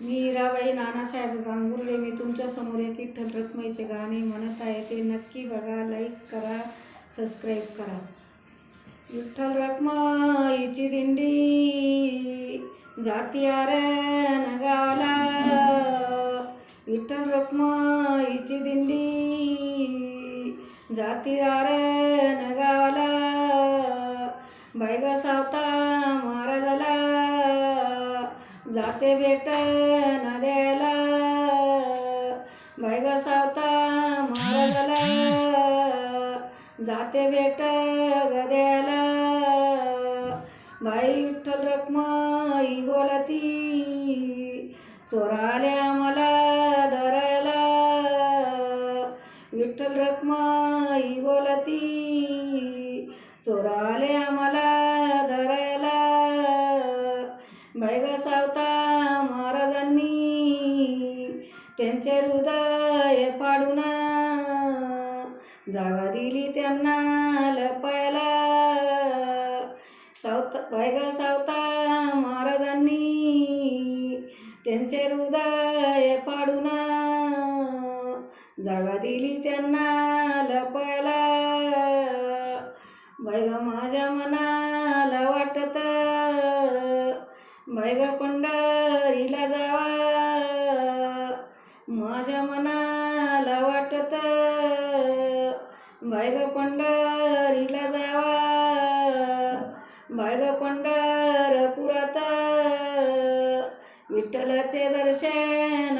मी हिराबाई नानासाहेब गांगुर्डे. मी तुमच्यासमोर एक विठ्ठल रखुमाईचे गाणे म्हणत आहे. ते नक्की बघा, लाईक करा, सबस्क्राईब करा. विठ्ठल रखुमाईची दिंडी जाती आरण गावाला. विठ्ठल रखुमाईची दिंडी जाती आरण गावाला. बैग सावता महाराजाला जाते भेट न द्यायला. बैग सावता महाराजाला जाते भेट गद्याला. बाई विठ्ठल रखुमाई बोलती, चोराल्या मला धरायला. विठ्ठल रखुमाई बोलती, चोराल्या मला धरायला. बैग सावता महाराजांनी त्यांचे हृदय पाडून जागा दिली त्यांना लपायला. बैग सावता महाराजांनी त्यांचे हृदय पाडून जागा दिली त्यांना लपायला. बैग माझ्या मनाला वाटत, बैग पंढरीला जावा. माझ्या मनाला वाटत, बैग पंढरीला जावा. बैग पंढरपुरात विठ्ठलाचे दर्शन